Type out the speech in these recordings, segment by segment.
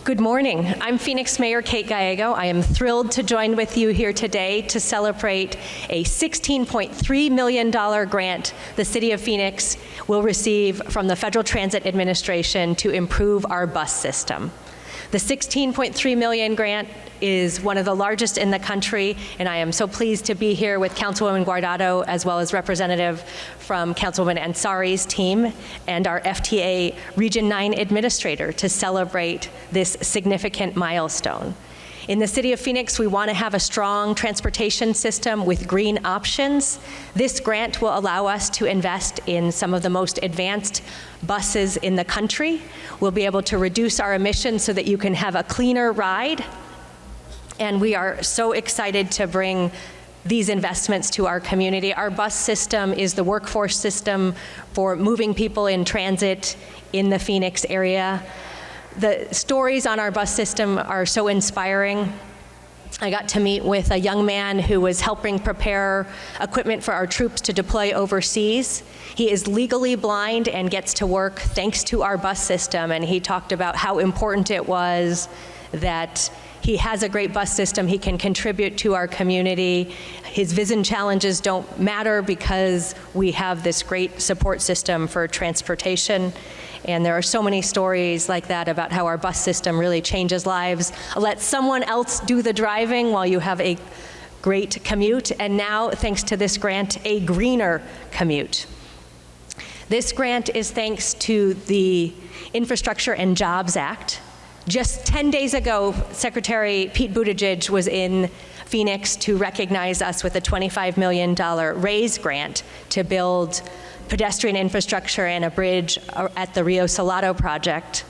Good morning. I'm Phoenix Mayor Kate Gallego. I am thrilled to join with you here today to celebrate a $16.3 million grant the City of Phoenix will receive from the Federal Transit Administration to improve our bus system. The $16.3 million grant is one of the largest in the country, and I am so pleased to be here with Councilwoman Guardado as well as representative from Councilwoman Ansari's team and our FTA Region 9 administrator to celebrate this significant milestone. In the City of Phoenix, we want to have a strong transportation system with green options. This grant will allow us to invest in some of the most advanced buses in the country. We'll be able to reduce our emissions so that you can have a cleaner ride. And we are so excited to bring these investments to our community. Our bus system is the workforce system for moving people in transit in the Phoenix area. The stories on our bus system are so inspiring. I got to meet with a young man who was helping prepare equipment for our troops to deploy overseas. He is legally blind and gets to work thanks to our bus system, and he talked about how important it was that he has a great bus system. He can contribute to our community. His vision challenges don't matter because we have this great support system for transportation. And there are so many stories like that about how our bus system really changes lives. Let someone else do the driving while you have a great commute. And now, thanks to this grant, a greener commute. This grant is thanks to the Infrastructure and Jobs Act. Just 10 days ago, Secretary Pete Buttigieg was in Phoenix to recognize us with a $25 million RAISE grant to build pedestrian infrastructure and a bridge at the Rio Salado project.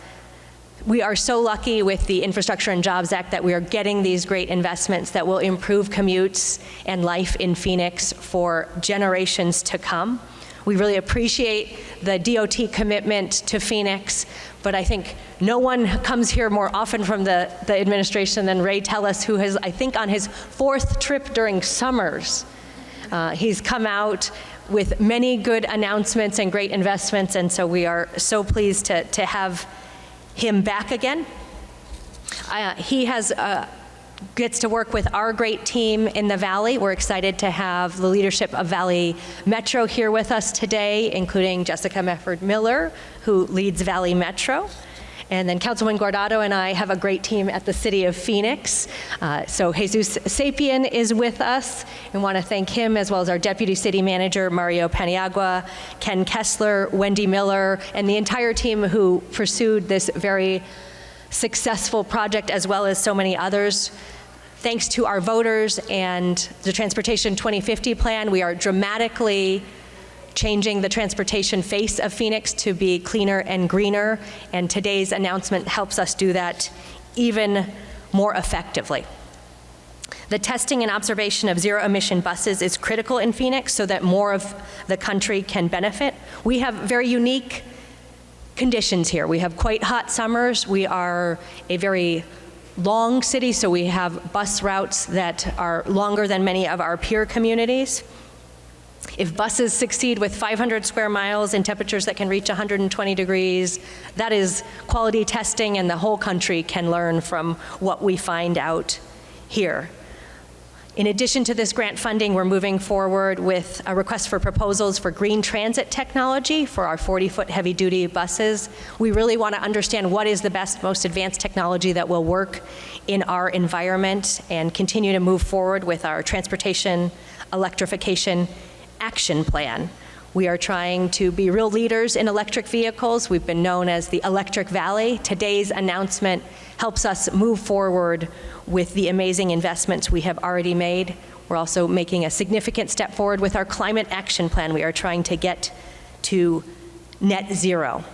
We are so lucky with the Infrastructure and Jobs Act that we are getting these great investments that will improve commutes and life in Phoenix for generations to come. We really appreciate the DOT commitment to Phoenix, but I think no one comes here more often from the administration than Ray Tellis, who has, I think, on his 4th trip during summers. He's come out with many good announcements and great investments, and so we are so pleased to have him back again. He gets to work with our great team in the Valley. We're excited to have the leadership of Valley Metro here with us today, including Jessica Mefford-Miller, who leads Valley Metro. And then Councilwoman Guardado and I have a great team at the City of Phoenix. So Jesus Sapien is with us. We want to thank him, as well as our Deputy City Manager, Mario Paniagua, Ken Kessler, Wendy Miller, and the entire team who pursued this very successful project, as well as so many others. Thanks to our voters and the Transportation 2050 plan, we are dramatically changing the transportation face of Phoenix to be cleaner and greener, and today's announcement helps us do that even more effectively. The testing and observation of zero-emission buses is critical in Phoenix so that more of the country can benefit. We have very unique conditions here. We have quite hot summers. We are a very long city, so we have bus routes that are longer than many of our peer communities. If buses succeed with 500 square miles in temperatures that can reach 120 degrees, that is quality testing, and the whole country can learn from what we find out here. In addition to this grant funding, we're moving forward with a request for proposals for green transit technology for our 40-foot heavy-duty buses. We really want to understand what is the best, most advanced technology that will work in our environment and continue to move forward with our transportation electrification action plan. We are trying to be real leaders in electric vehicles. We've been known as the Electric Valley. Today's announcement helps us move forward with the amazing investments we have already made. We're also making a significant step forward with our climate action plan. We are trying to get to net zero.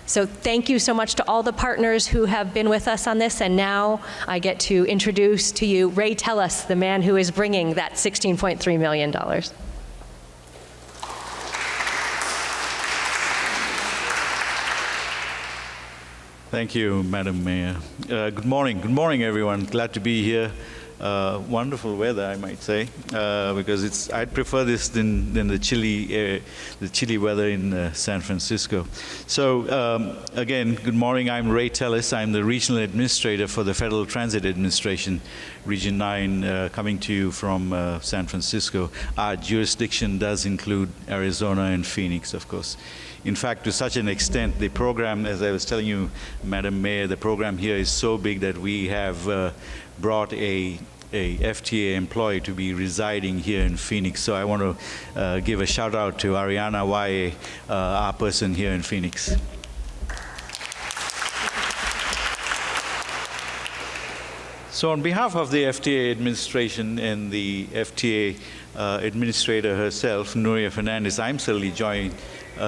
So thank you so much to all the partners who have been with us on this, and now I get to introduce to you Ray Tellis, the man who is bringing that $16.3 million. Thank you, Madam Mayor. Good morning, everyone. Glad to be here. Wonderful weather, I might say, because I'd prefer this than the chilly weather in San Francisco. So again, good morning. I'm Ray Tellis. I'm the Regional Administrator for the Federal Transit Administration, Region 9, coming to you from San Francisco. Our jurisdiction does include Arizona and Phoenix, of course. In fact, to such an extent, the program, as I was telling you, Madam Mayor, the program here is so big that we have brought a FTA employee to be residing here in Phoenix. So I want to give a shout out to Ariana Waye, our person here in Phoenix. So on behalf of the FTA administration and the FTA administrator herself, Nuria Fernandez, I'm certainly joining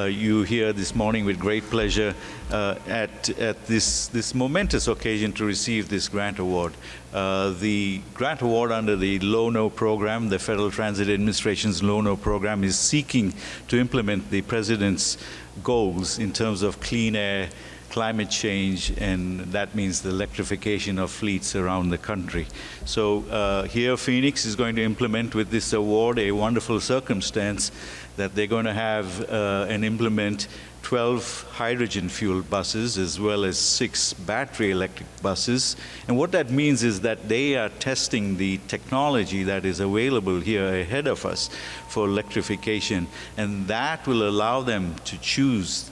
you here this morning with great pleasure at this momentous occasion to receive this grant award. The grant award under the Low-No program, the Federal Transit Administration's Low-No program, is seeking to implement the President's goals in terms of clean air, climate change, and that means the electrification of fleets around the country. So here Phoenix is going to implement with this award a wonderful circumstance that they're going to have and implement 12 hydrogen-fueled buses as well as 6 battery electric buses. And what that means is that they are testing the technology that is available here ahead of us for electrification, and that will allow them to choose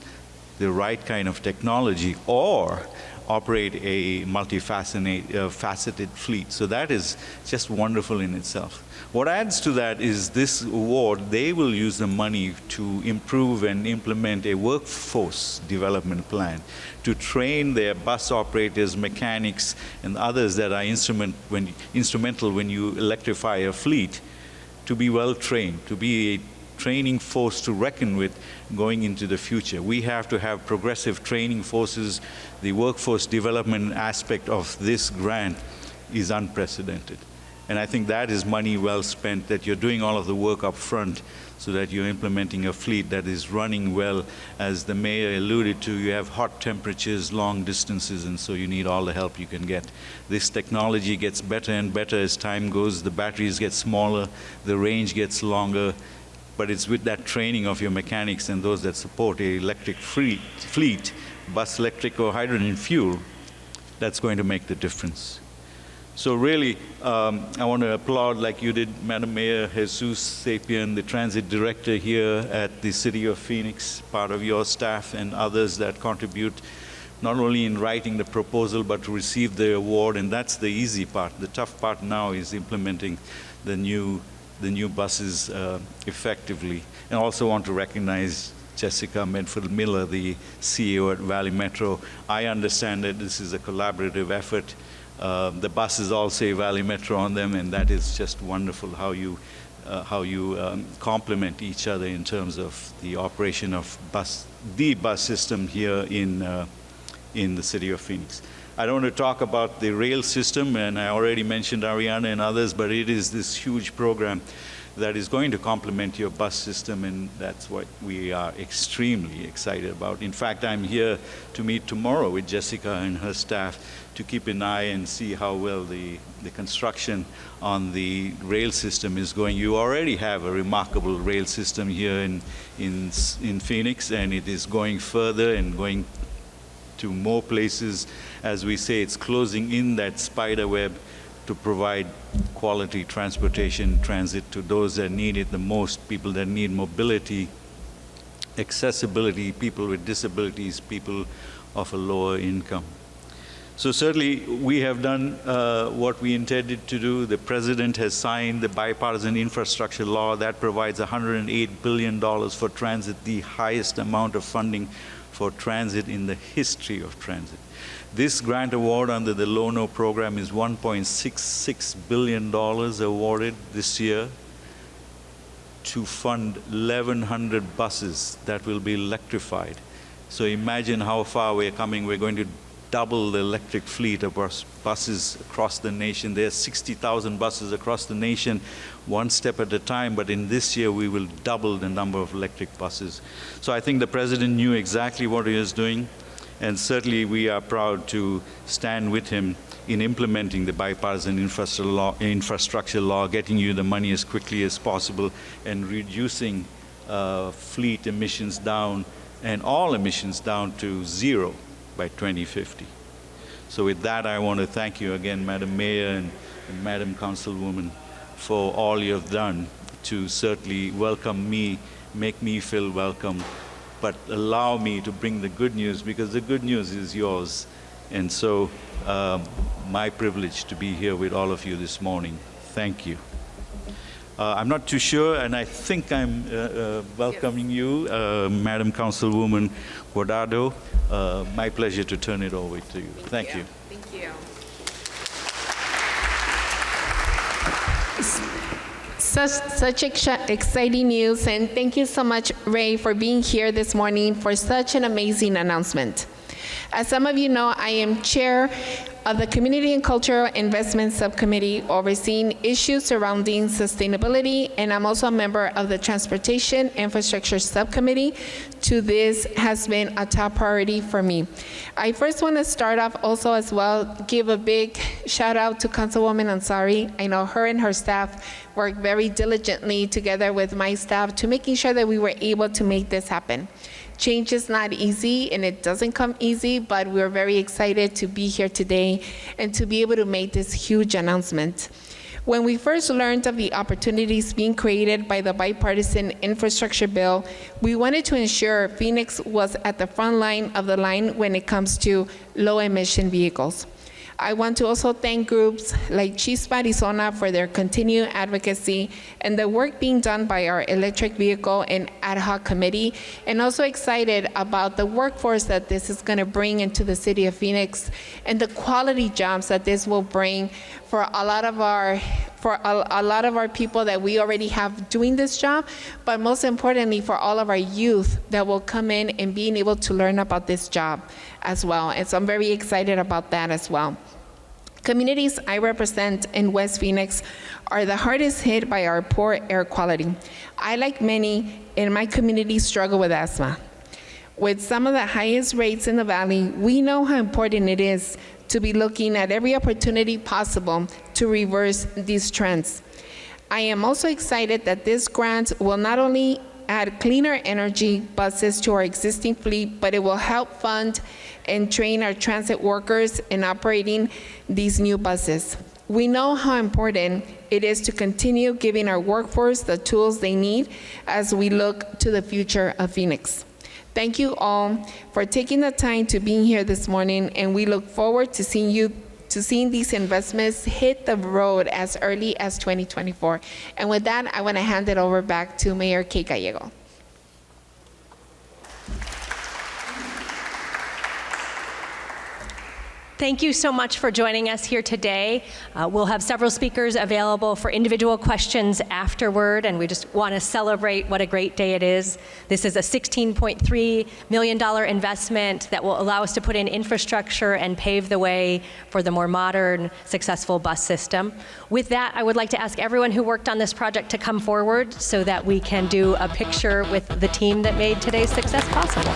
the right kind of technology or operate a multifaceted fleet. So that is just wonderful in itself. What adds to that is this award, they will use the money to improve and implement a workforce development plan to train their bus operators, mechanics, and others that are instrumental when you electrify a fleet to be well trained, to be a training force to reckon with going into the future. We have to have progressive training forces. The workforce development aspect of this grant is unprecedented. And I think that is money well spent, that you're doing all of the work up front so that you're implementing a fleet that is running well. As the mayor alluded to, you have hot temperatures, long distances, and so you need all the help you can get. This technology gets better and better as time goes. The batteries get smaller, the range gets longer, but it's with that training of your mechanics and those that support a electric fleet, bus electric or hydrogen fuel, that's going to make the difference. So really, I want to applaud, like you did, Madam Mayor Jesus Sapien, the transit director here at the City of Phoenix, part of your staff and others that contribute not only in writing the proposal, but to receive the award, and that's the easy part. The tough part now is implementing the new buses effectively. And I also want to recognize Jessica Medford-Miller, the CEO at Valley Metro. I understand that this is a collaborative effort. The buses all say Valley Metro on them, and that is just wonderful how you complement each other in terms of the operation of the bus system here in the city of Phoenix. I don't want to talk about the rail system, and I already mentioned Ariana and others, but it is this huge program that is going to complement your bus system, and that's what we are extremely excited about. In fact, I'm here to meet tomorrow with Jessica and her staff to keep an eye and see how well the construction on the rail system is going. You already have a remarkable rail system here in Phoenix, and it is going further and going to more places. As we say, it's closing in that spider web to provide quality transportation, transit to those that need it the most, people that need mobility, accessibility, people with disabilities, people of a lower income. So certainly we have done what we intended to do. The President has signed the Bipartisan Infrastructure Law that provides $108 billion for transit, the highest amount of funding for transit in the history of transit. This grant award under the Low-No program is $1.66 billion awarded this year to fund 1,100 buses that will be electrified. So imagine how far we're coming. We're going to double the electric fleet of buses across the nation. There are 60,000 buses across the nation, one step at a time, but in this year we will double the number of electric buses. So I think the President knew exactly what he was doing, and certainly we are proud to stand with him in implementing the Bipartisan Infrastructure Law, getting you the money as quickly as possible, and reducing fleet emissions down and all emissions down to zero by 2050. So with that, I want to thank you again, Madam Mayor and Madam Councilwoman, for all you have done to certainly welcome me, make me feel welcome, but allow me to bring the good news, because the good news is yours. And so my privilege to be here with all of you this morning. Thank you. I'm not too sure, and I think I'm welcoming you, Madam Councilwoman Guardado. My pleasure to turn it over to you. Thank you. Thank you. Such exciting news, and thank you so much, Ray, for being here this morning for such an amazing announcement. As some of you know, I am chair of the Community and Cultural Investment Subcommittee overseeing issues surrounding sustainability, and I'm also a member of the Transportation Infrastructure Subcommittee. This has been a top priority for me. I first want to start off also as well, give a big shout out to Councilwoman Ansari. I know her and her staff worked very diligently together with my staff to making sure that we were able to make this happen. Change is not easy, and it doesn't come easy, but we're very excited to be here today and to be able to make this huge announcement. When we first learned of the opportunities being created by the Bipartisan Infrastructure Bill, we wanted to ensure Phoenix was at the front line of the line when it comes to low-emission vehicles. I want to also thank groups like Chispa Arizona for their continued advocacy and the work being done by our electric vehicle and ad hoc committee, and also excited about the workforce that this is going to bring into the city of Phoenix and the quality jobs that this will bring for a lot of our people that we already have doing this job, but most importantly for all of our youth that will come in and being able to learn about this job as well. And so I'm very excited about that as well. Communities I represent in West Phoenix are the hardest hit by our poor air quality. I, like many in my community, struggle with asthma. With some of the highest rates in the valley, we know how important it is to be looking at every opportunity possible to reverse these trends. I am also excited that this grant will not only add cleaner energy buses to our existing fleet, but it will help fund and train our transit workers in operating these new buses. We know how important it is to continue giving our workforce the tools they need as we look to the future of Phoenix. Thank you all for taking the time to be here this morning, and we look forward to seeing these investments hit the road as early as 2024. And with that, I want to hand it over back to Mayor Kate Gallego. Thank you so much for joining us here today. We'll have several speakers available for individual questions afterward, and we just want to celebrate what a great day it is. This is a $16.3 million investment that will allow us to put in infrastructure and pave the way for the more modern, successful bus system. With that, I would like to ask everyone who worked on this project to come forward so that we can do a picture with the team that made today's success possible.